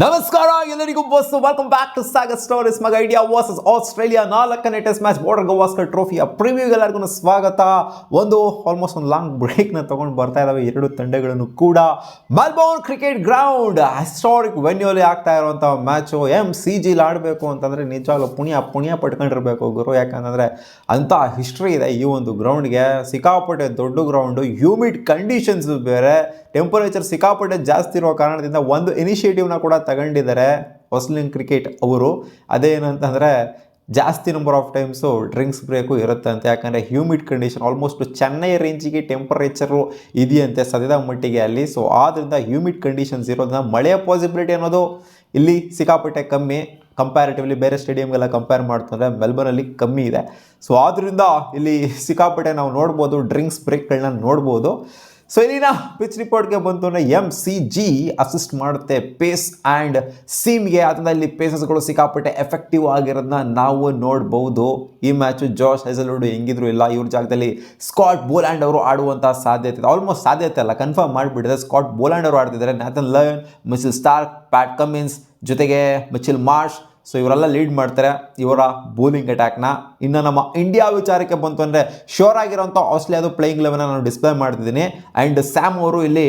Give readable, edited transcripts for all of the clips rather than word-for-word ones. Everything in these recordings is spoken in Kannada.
ನಮಸ್ಕಾರ ಎಲ್ಲರಿಗೂ ಬಸ್ welcome back to Sagar stories. ಮಗ ಇಂಡಿಯಾ ವರ್ಸಸ್ ಆಸ್ಟ್ರೇಲಿಯಾ 4ನೇ ಟೆಸ್ಟ್ ಮ್ಯಾಚ್ ಬಾರ್ಡರ್ ಗವಾಸ್ಕರ್ ಟ್ರೋಫಿಯ ಪ್ರಿವ್ಯೂಗೆ ಎಲ್ಲರಿಗೂ ಸ್ವಾಗತ. ಆಲ್ಮೋಸ್ಟ್ ಒಂದು ಲಾಂಗ್ ಬ್ರೇಕ್ನ ತೊಗೊಂಡು ಬರ್ತಾ ಇದ್ದಾವೆ ಎರಡು ತಂಡಗಳನ್ನು ಕೂಡ. ಮೆಲ್ಬೋರ್ನ್ ಕ್ರಿಕೆಟ್ ಗ್ರೌಂಡ್ ಹಿಸ್ಟಾರಿಕ್ ವೆನ್ಯೂಲಿ ಆಗ್ತಾ ಇರುವಂಥ ಮ್ಯಾಚು. MCG ಆಡಬೇಕು ಅಂತಂದರೆ ನಿಜವಾಗ್ಲೂ ಪುಣ್ಯ ಪಟ್ಕೊಂಡಿರಬೇಕು ಗುರು. ಯಾಕಂತಂದರೆ ಅಂಥ ಹಿಸ್ಟ್ರಿ ಇದೆ ಈ ಒಂದು ಗ್ರೌಂಡ್ಗೆ. ಸಿಕ್ಕಾಪಟ್ಟೆ ದೊಡ್ಡ ಗ್ರೌಂಡು, ಹ್ಯೂಮಿಡ್ ಕಂಡೀಷನ್ಸ್ ಬೇರೆ, ಟೆಂಪರೇಚರ್ ಸಿಕ್ಕಾಪಟ್ಟೆ ಜಾಸ್ತಿ ಇರೋ ಕಾರಣದಿಂದ ಒಂದು ಇನಿಷಿಯೇಟಿವ್ನ ಕೂಡ ತಗೊಂಡಿದ್ದಾರೆ ಆಸ್ಟ್ರೇಲಿಯನ್ ಕ್ರಿಕೆಟ್ ಅವರು. ಅದೇನಂತಂದರೆ ಜಾಸ್ತಿ number of times drinks break ಇರುತ್ತೆ ಅಂತ. ಯಾಕಂದರೆ ಹ್ಯೂಮಿಡ್ ಕಂಡೀಷನ್ ಆಲ್ಮೋಸ್ಟ್ ಚೆನ್ನೈ ರೇಂಜಿಗೆ ಟೆಂಪರೇಚರು ಇದೆಯಂತೆ ಸದ್ಯದ ಮಟ್ಟಿಗೆ ಅಲ್ಲಿ. ಸೊ ಆದ್ದರಿಂದ ಹ್ಯೂಮಿಡ್ ಕಂಡೀಷನ್ಸ್ ಇರೋದನ್ನ ಮಳೆಯ ಪಾಸಿಬಿಲಿಟಿ ಅನ್ನೋದು ಇಲ್ಲಿ ಸಿಕ್ಕಾಪಟ್ಟೆ ಕಮ್ಮಿ. ಕಂಪ್ಯಾರಿಟಿವ್ಲಿ ಬೇರೆ ಸ್ಟೇಡಿಯಮ್ಗೆಲ್ಲ ಕಂಪೇರ್ ಮಾಡ್ತಂದರೆ ಮೆಲ್ಬರ್ನಲ್ಲಿ ಕಮ್ಮಿ ಇದೆ. ಸೊ ಆದ್ದರಿಂದ ಇಲ್ಲಿ ಸಿಕ್ಕಾಪಟ್ಟೆ ನಾವು ನೋಡ್ಬೋದು, ಡ್ರಿಂಕ್ಸ್ ಬ್ರೇಕ್ಗಳನ್ನ ನೋಡ್ಬೋದು. ಸೊ ಇಲ್ಲಿನ ಪಿಚ್ ರಿಪೋರ್ಟ್ಗೆ ಬಂತು ಅಂದರೆ MCG ಅಸಿಸ್ಟ್ ಮಾಡುತ್ತೆ ಪೇಸ್ ಆ್ಯಂಡ್ ಸೀಮ್ಗೆ. ಅದರಿಂದ ಇಲ್ಲಿ ಪೇಸಸ್ಗಳು ಸಿಕ್ಕಾಪಟ್ಟೆ ಎಫೆಕ್ಟಿವ್ ಆಗಿರೋದನ್ನ ನಾವು ನೋಡ್ಬೋದು. ಈ ಮ್ಯಾಚು ಜಾಶ್ ಹ್ಯಾಜಲ್ವುಡ್ ಹೆಂಗಿದ್ರು ಇಲ್ಲ, ಇವ್ರ ಜಾಗದಲ್ಲಿ ಸ್ಕಾಟ್ ಬೋಲ್ಯಾಂಡ್ ಅವರು ಆಡುವಂಥ ಸಾಧ್ಯತೆ ಇದೆ. ಆಲ್ಮೋಸ್ಟ್ ಸಾಧ್ಯತೆ ಅಲ್ಲ, ಕನ್ಫರ್ಮ್ ಮಾಡಿಬಿಟ್ಟಿದೆ. ಸ್ಕಾಟ್ ಬೋಲ್ಯಾಂಡ್ ಅವರು ಆಡ್ತಿದ್ದಾರೆ, Nathan Lyon, Mitchell Starc, Pat Cummins ಜೊತೆಗೆ ಮಿಚೆಲ್ ಮಾರ್ಷ್. ಸೊ ಇವರೆಲ್ಲ ಲೀಡ್ ಮಾಡ್ತಾರೆ ಇವರ ಬೌಲಿಂಗ್ ಅಟ್ಯಾಕ್ನ. ಇನ್ನು ನಮ್ಮ ಇಂಡಿಯಾ ವಿಚಾರಕ್ಕೆ ಬಂತು ಅಂದರೆ ಶೋರ್ ಆಗಿರೋಂಥ ಆಸ್ಟ್ರೇಲಿಯಾದು ಪ್ಲೇಯಿಂಗ್ ಲೆವೆನ್ನ ನಾನು ಡಿಸ್ಪ್ಲೇ ಮಾಡ್ತಿದ್ದೀನಿ. ಆ್ಯಂಡ್ ಸ್ಯಾಮ್ ಅವರು ಇಲ್ಲಿ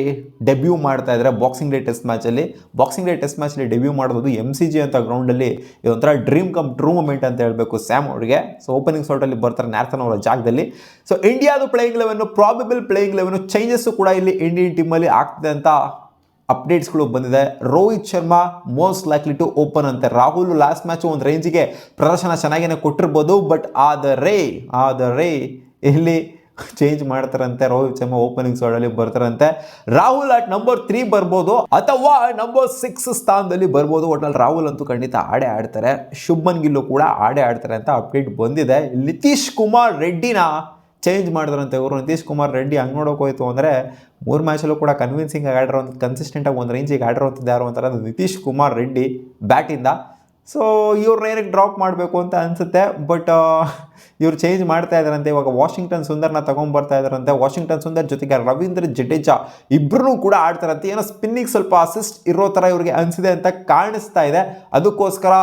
ಡೆಬ್ಯೂ ಮಾಡ್ತಾ ಇದ್ದಾರೆ ಬಾಕ್ಸಿಂಗ್ ಡೇ ಟೆಸ್ಟ್ ಮ್ಯಾಚಲ್ಲಿ. ಬಾಕ್ಸಿಂಗ್ ಡೇ ಟೆಸ್ಟ್ ಮ್ಯಾಚಲ್ಲಿ ಡೆಬ್ಯೂ ಮಾಡೋದು MCG ಅಂತ ಗ್ರೌಂಡಲ್ಲಿ ಇದೊಂಥರ ಡ್ರೀಮ್ ಕಮ್ ಟ್ರೂ ಮೂಮೆಂಟ್ ಅಂತ ಹೇಳಬೇಕು ಸ್ಯಾಮ್ ಅವರಿಗೆ. ಸೊ ಓಪನಿಂಗ್ ಶಾಟಲ್ಲಿ ಬರ್ತಾರೆ ನ್ಯಾಥನ್ ಅವರ ಜಾಗದಲ್ಲಿ. ಸೊ ಇಂಡಿಯಾದು playing eleven, probable playing eleven changes ಕೂಡ ಇಲ್ಲಿ ಇಂಡಿಯನ್ ಟೀಮಲ್ಲಿ ಆಗ್ತದೆ ಅಂತ ಅಪ್ಡೇಟ್ಸ್ಗಳು ಬಂದಿದೆ. Rohit Sharma most likely to open ಅಂತೆ. ರಾಹುಲ್ ಲಾಸ್ಟ್ ಮ್ಯಾಚು ಒಂದು ರೇಂಜಿಗೆ ಪ್ರದರ್ಶನ ಚೆನ್ನಾಗೇನೆ ಕೊಟ್ಟಿರ್ಬೋದು, ಬಟ್ ಆದರೆ ಇಲ್ಲಿ ಚೇಂಜ್ ಮಾಡ್ತಾರಂತೆ. ರೋಹಿತ್ ಶರ್ಮಾ ಓಪನಿಂಗ್ ಸ್ಟಾರ್ಟಲ್ಲಿ ಬರ್ತಾರಂತೆ. ರಾಹುಲ್ ಅಟ್ ನಂಬರ್ 3 ಬರ್ಬೋದು ಅಥವಾ ನಂಬರ್ 6 ಸ್ಥಾನದಲ್ಲಿ ಬರ್ಬೋದು. ಒಟ್ನಲ್ಲಿ ರಾಹುಲ್ ಅಂತೂ ಖಂಡಿತ ಆಡ್ತಾರೆ. ಶುಭ್ಮನ್ ಗಿಲ್ಲು ಕೂಡ ಆಡ್ತಾರೆ ಅಂತ ಅಪ್ಡೇಟ್ ಬಂದಿದೆ. ನಿತೀಶ್ ಕುಮಾರ್ ರೆಡ್ಡಿನ ಚೇಂಜ್ ಮಾಡಿದ್ರಂತೆ ಇವರು. ನಿತೀಶ್ ಕುಮಾರ್ ರೆಡ್ಡಿ ಹಂಗೆ ನೋಡೋಕೆ ಹೋಯ್ತು ಅಂದರೆ 3 ಮ್ಯಾಚಲ್ಲೂ ಕೂಡ ಕನ್ವಿನ್ಸಿಂಗ್ ಆಗಿ ಆಡಿರೋಂಥ, ಕನ್ಸಿಸ್ಟೆಂಟಾಗಿ ಒಂದು ರೇಂಜಿಗೆ ಆಡಿರೋಂಥದ್ದು ಯಾರು ಅಂತಾರೆ ಅದು ನಿತೀಶ್ ಕುಮಾರ್ ರೆಡ್ಡಿ ಬ್ಯಾಟಿಂದ. ಸೊ ಇವ್ರನ್ನ ಏನಕ್ಕೆ ಡ್ರಾಪ್ ಮಾಡಬೇಕು ಅಂತ ಅನಿಸುತ್ತೆ, ಬಟ್ ಇವ್ರು ಚೇಂಜ್ ಮಾಡ್ತಾ ಇದ್ದಾರಂತೆ. ಇವಾಗ ವಾಷಿಂಗ್ಟನ್ ಸುಂದರ್ನ ತೊಗೊಂಡ್ಬರ್ತಾ ಇದ್ದಾರಂತೆ. ವಾಷಿಂಗ್ಟನ್ ಸುಂದರ್ ಜೊತೆಗೆ ರವೀಂದ್ರ ಜಡೇಜಾ ಇಬ್ಬರೂ ಕೂಡ ಆಡ್ತಾರಂತೆ. ಏನೋ ಸ್ಪಿನ್ನಿಗೆ ಸ್ವಲ್ಪ ಅಸಿಸ್ಟ್ ಇರೋ ಥರ ಇವ್ರಿಗೆ ಅನಿಸಿದೆ ಅಂತ ಕಾಣಿಸ್ತಾ ಇದೆ. ಅದಕ್ಕೋಸ್ಕರ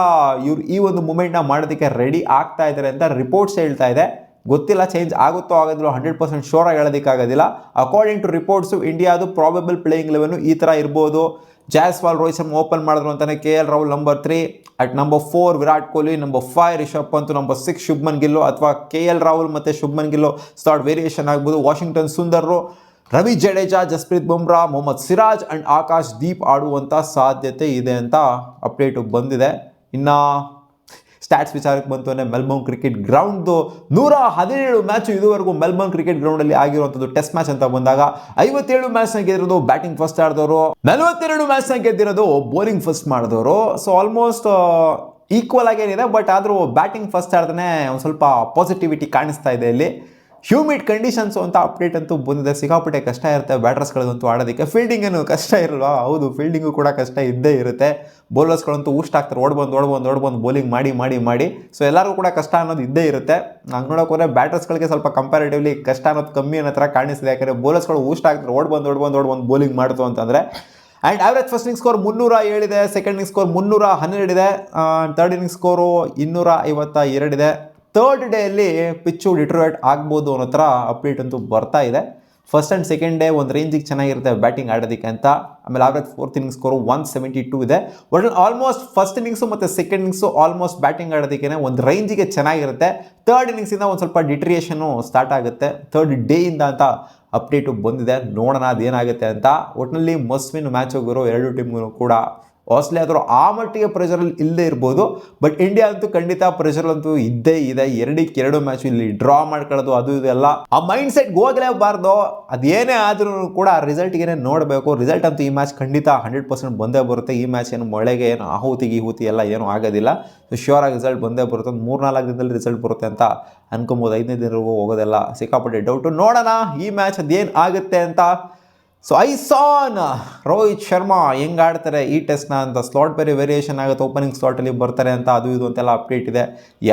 ಇವ್ರು ಈ ಒಂದು ಮೂಮೆಂಟ್ನ ಮಾಡೋದಕ್ಕೆ ರೆಡಿ ಆಗ್ತಾ ಇದ್ದಾರೆ ಅಂತ ರಿಪೋರ್ಟ್ಸ್ ಹೇಳ್ತಾ ಇದೆ. ಗೊತ್ತಿಲ್ಲ, ಚೇಂಜ್ ಆಗುತ್ತೋ ಆಗೋದಿಲ್ಲ 100% ಶೋರಾಗಿ ಹೇಳೋದಕ್ಕಾಗೋದಿಲ್ಲ. ಅಕಾರ್ಡಿಂಗ್ ಟು ರಿಪೋರ್ಟ್ಸು ಇಂಡಿಯಾದು ಪ್ರಾಬಬಲ್ ಪ್ಲೇಯಿಂಗ್ ಲೆವೆನ್ನು ಈ ಥರ ಇರ್ಬೋದು. ಜಾಸ್ವಾಲ್, ರೋಹಿತ್ ಶರ್ಮಾ ಓಪನ್ ಮಾಡಿದ್ರು ಅಂತಾನೆ. KL Rahul number 3, at number 4 Virat Kohli, number 5 Rishabh Pant, number 6 Shubman Gill, ಅಥವಾ KL ರಾಹುಲ್ ಮತ್ತು ಶುಭ್ಮನ್ ಗಿಲ್ಲು ಸ್ಟಾರ್ಟ್ ವೇರಿಯೇಷನ್ ಆಗ್ಬೋದು. ವಾಷಿಂಗ್ಟನ್ ಸುಂದರ್ರು, ರವಿ ಜಡೇಜಾ, ಜಸ್ಪ್ರೀತ್ ಬುಮ್ರಾ, ಮೊಹಮ್ಮದ್ ಸಿರಾಜ್ ಆ್ಯಂಡ್ ಆಕಾಶ್ ದೀಪ್ ಆಡುವಂಥ ಸಾಧ್ಯತೆ ಇದೆ ಅಂತ ಅಪ್ಡೇಟು ಬಂದಿದೆ. ಇನ್ನು ಸ್ಟ್ಯಾಟ್ಸ್ ವಿಚಾರಕ್ಕೆ ಬಂತು ಅಂದರೆ ಮೆಲ್ಬೋರ್ನ್ ಕ್ರಿಕೆಟ್ ಗ್ರೌಂಡ್ದು 117 ಮ್ಯಾಚು ಇದುವರೆಗೂ ಮೆಲ್ಬೋರ್ನ್ ಕ್ರಿಕೆಟ್ ಗ್ರೌಂಡಲ್ಲಿ ಆಗಿರುವಂಥದ್ದು. ಟೆಸ್ಟ್ ಮ್ಯಾಚ್ ಅಂತ ಬಂದಾಗ 57 ಮ್ಯಾಚ್ನ ಗೆದ್ದಿರೋದು ಬ್ಯಾಟಿಂಗ್ ಫಸ್ಟ್ ಆಡಿದವರು, 42 ಮ್ಯಾಚ್ನ ಗೆದ್ದಿರೋದು ಬೌಲಿಂಗ್ ಫಸ್ಟ್ ಮಾಡಿದವರು. ಸೊ ಆಲ್ಮೋಸ್ಟ್ ಈಕ್ವಲ್ ಆಗೇನಿದೆ, ಬಟ್ ಆದರೂ ಬ್ಯಾಟಿಂಗ್ ಫಸ್ಟ್ ಆಡ್ದೇ ಒಂದು ಸ್ವಲ್ಪ ಪಾಸಿಟಿವಿಟಿ ಕಾಣಿಸ್ತಾ ಇದೆ ಇಲ್ಲಿ. ಹ್ಯೂಮಿಡ್ ಕಂಡೀಷನ್ಸು ಅಂತ ಅಪ್ಡೇಟ್ ಅಂತೂ ಬಂದಿದೆ. ಸಿಕ್ಕಾಪಟ್ಟೆ ಕಷ್ಟ ಇರುತ್ತೆ ಬ್ಯಾಟರ್ಸ್ಗಳಂತೂ ಆಡೋದಕ್ಕೆ. ಫೀಲ್ಡಿಂಗ್ ಏನು ಕಷ್ಟ ಇರಲ್ವಾ? ಹೌದು, ಫೀಲ್ಡಿಂಗು ಕೂಡ ಕಷ್ಟ ಇದ್ದೇ ಇರುತ್ತೆ. ಬೌಲರ್ಸ್ಗಳಂತೂ ಆಗ್ತಾರೆ, ಓಡ್ಬಂದು ಬೌಲಿಂಗ್ ಮಾಡಿ. ಸೊ ಎಲ್ಲರಿಗೂ ಕೂಡ ಕಷ್ಟ ಅನ್ನೋದು ಇದ್ದೇ ಇರುತ್ತೆ. ಹಂಗೆ ನೋಡೋಕೆ ಹೋದರೆ ಬ್ಯಾಟರ್ಸ್ಗಳಿಗೆ ಸ್ವಲ್ಪ ಕಂಪ್ಯಾರಿಟಿವ್ಲಿ ಕಷ್ಟ ಅನ್ನೋದು ಕಮ್ಮಿ ಅನ್ನೋ ಥರ ಕಾಣಿಸ್ತಿದೆ. ಯಾಕಂದರೆ ಬೌಲರ್ಸ್ಗಳು ಆಗ್ತಾರೆ, ಓಡ್ಬಂದು ಬೌಲಿಂಗ್ ಮಾಡ್ತು ಅಂತಂದರೆ. And average first inning score 307 ಇದೆ, ಸೆಕೆಂಡ್ ಇನ್ನಿಂಗ್ ಸ್ಕೋರ್ 312 ಇದೆ, ಥರ್ಡ್ ಇನ್ನಿಂಗ್ ಸ್ಕೋರು 252 ಇದೆ. ಥರ್ಡ್ ಡೇಯಲ್ಲಿ ಪಿಚ್ಚು ಡಿಟ್ರೋಯೇಟ್ ಆಗ್ಬೋದು ಅನ್ನೋ ಥರ ಅಪ್ಡೇಟ್ ಅಂತೂ ಬರ್ತಾ ಇದೆ. ಫಸ್ಟ್ ಆ್ಯಂಡ್ ಸೆಕೆಂಡ್ ಡೇ ಒಂದು ರೇಂಜಿಗೆ ಚೆನ್ನಾಗಿರುತ್ತೆ ಬ್ಯಾಟಿಂಗ್ ಆಡೋದಕ್ಕೆ ಅಂತ. ಆಮೇಲೆ ಆವ್ರೇಜ್ ಫೋರ್ತ್ ಇನ್ನಿಂಗ್ ಸ್ಕೋರು 172 ಇದೆ. ಬಟ್ ಆಲ್ಮೋಸ್ಟ್ ಫಸ್ಟ್ ಇನ್ನಿಂಗ್ಸು ಮತ್ತು ಸೆಕೆಂಡ್ ಇನ್ನಿಂಗ್ಸು ಆಲ್ಮೋಸ್ಟ್ ಬ್ಯಾಟಿಂಗ್ ಆಡೋದಕ್ಕೆ ಒಂದು ರೇಂಜಿಗೆ ಚೆನ್ನಾಗಿರುತ್ತೆ. ಥರ್ಡ್ ಇನ್ನಿಂಗ್ಸಿಂದ ಒಂದು ಸ್ವಲ್ಪ ಡಿಟ್ರಿಯೇಷನ್ನು ಸ್ಟಾರ್ಟ್ ಆಗುತ್ತೆ ಥರ್ಡ್ ಡೇಯಿಂದ ಅಂತ ಅಪ್ಡೇಟು ಬಂದಿದೆ. ನೋಡೋಣ ಅದೇನಾಗುತ್ತೆ ಅಂತ. ಒಟ್ಟಿನಲ್ಲಿ ಮಸ್ಟ್ ವಿನ್ ಮ್ಯಾಚ್ ಹೋಗೋರು ಎರಡು ಟೀಮ್ಗೂ ಕೂಡ. ಆಸ್ಟ್ರೇಲಿಯಾ ಆದರೂ ಆ ಮಟ್ಟಿಗೆ ಪ್ರೆಷರಲ್ಲಿ ಇಲ್ಲದೆ ಇರ್ಬೋದು, ಬಟ್ ಇಂಡಿಯಾ ಅಂತೂ ಖಂಡಿತ ಪ್ರೆಷರಲ್ಲಂತೂ ಇದ್ದೇ ಇದೆ. 2 ಮ್ಯಾಚ್ ಇಲ್ಲಿ ಡ್ರಾ ಮಾಡ್ಕೊಳ್ಳೋದು ಅದು ಇದೆಲ್ಲ ಆ ಮೈಂಡ್ ಸೆಟ್ಗೆ ಹೋಗಲೇಬಾರ್ದು. ಅದೇನೇ ಆದ್ರೂ ಕೂಡ ರಿಸಲ್ಟ್ಗೇನೆ ನೋಡಬೇಕು. ರಿಸಲ್ಟ್ ಅಂತೂ ಈ ಮ್ಯಾಚ್ ಖಂಡಿತ 100% ಬಂದೇ ಬರುತ್ತೆ. ಈ ಮ್ಯಾಚ್ ಏನು ಮಳೆಗೆ ಏನು ಆಹುತಿ ಎಲ್ಲ ಏನೂ ಆಗೋದಿಲ್ಲ. ಶ್ಯೂರ್ ಆಗಿ ರಿಸಲ್ಟ್ ಬಂದೇ ಬರುತ್ತೆ. 3-4 ದಿನದಲ್ಲಿ ರಿಸಲ್ಟ್ ಬರುತ್ತೆ ಅಂತ ಅನ್ಕೊಬೋದು. 5ನೇ ದಿನವರೆಗೂ ಹೋಗೋದೆಲ್ಲ ಸಿಕ್ಕಾಪಟ್ಟೆ ಡೌಟು. ನೋಡೋಣ ಈ ಮ್ಯಾಚ್ ಅದೇನು ಆಗುತ್ತೆ ಅಂತ. ಸೊ ಐಸಾನ್ ರೋಹಿತ್ ಶರ್ಮಾ ಹೆಂಗೆ ಆಡ್ತಾರೆ ಈ ಟೆಸ್ಟ್ನ ಅಂತ. ಸ್ಲಾಟ್ ಬೇರೆ ವೇರಿಯೇಷನ್ ಆಗುತ್ತೆ, ಓಪನಿಂಗ್ ಸ್ಲಾಟಲ್ಲಿ ಬರ್ತಾರೆ ಅಂತ ಅದು ಇದು ಅಂತೆಲ್ಲ ಅಪ್ಡೇಟ್ ಇದೆ.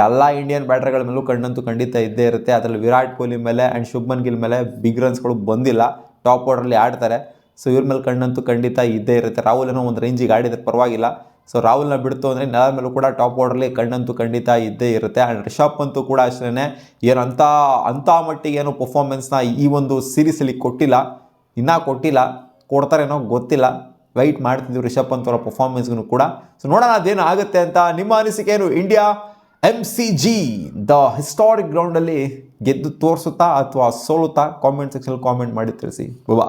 ಎಲ್ಲ ಇಂಡಿಯನ್ ಬ್ಯಾಟರ್ಗಳ ಮೇಲೂ ಕಣ್ಣಂತೂ ಖಂಡಿತ ಇದ್ದೇ ಇರುತ್ತೆ. ಅದರಲ್ಲಿ ವಿರಾಟ್ ಕೊಹ್ಲಿ ಮೇಲೆ ಆ್ಯಂಡ್ ಶುಭ್ಮನ್ ಗಿಲ್ ಮೇಲೆ ಬಿಗ್ ರನ್ಸ್ಗಳು ಬಂದಿಲ್ಲ. ಟಾಪ್ ಆರ್ಡರಲ್ಲಿ ಆಡ್ತಾರೆ. ಸೊ ಇವ್ರ ಮೇಲೆ ಕಣ್ಣಂತೂ ಖಂಡಿತ ಇದ್ದೇ ಇರುತ್ತೆ. ರಾಹುಲ್ ಏನೋ ಒಂದು ರೇಂಜಿಗೆ ಆಡಿದ್ರೆ ಪರವಾಗಿಲ್ಲ. ಸೊ ರಾಹುಲ್ನ ಬಿಡ್ತು ಅಂದರೆ ನೆಲದ ಮೇಲೂ ಕೂಡ ಟಾಪ್ ಆರ್ಡರ್ಲಿ ಕಣ್ಣಂತೂ ಖಂಡಿತ ಇದ್ದೇ ಇರುತ್ತೆ. ಆ್ಯಂಡ್ ರಿಷಬ್ ಪಂತು ಕೂಡ ಅಷ್ಟೇ ಏನು ಅಂಥ ಮಟ್ಟಿಗೆ ಏನು ಪರ್ಫಾರ್ಮೆನ್ಸ್ನ ಈ ಒಂದು ಸೀರೀಸಲ್ಲಿ ಕೊಟ್ಟಿಲ್ಲ, ಇನ್ನೂ ಕೊಟ್ಟಿಲ್ಲ, ಕೊಡ್ತಾರೇನೋ ಗೊತ್ತಿಲ್ಲ. ವೆಯ್ಟ್ ಮಾಡ್ತಿದ್ವಿ ರಿಷಬ್ ಪಂತ್ ಅವರ ಪರ್ಫಾರ್ಮೆನ್ಸ್ಗೂ ಕೂಡ. ಸೊ ನೋಡೋಣ ಅದೇನು ಆಗುತ್ತೆ ಅಂತ. ನಿಮ್ಮ ಅನಿಸಿಕೆ ಏನು? ಇಂಡಿಯಾ MCG ದ ಹಿಸ್ಟಾರಿಕ್ ಗ್ರೌಂಡಲ್ಲಿ ಗೆದ್ದು ತೋರಿಸುತ್ತಾ ಅಥವಾ ಸೋಲುತ್ತಾ? ಕಾಮೆಂಟ್ ಸೆಕ್ಷನ್ ಕಾಮೆಂಟ್ ಮಾಡಿ ತಿಳಿಸಿ. ಬಾಬಾ.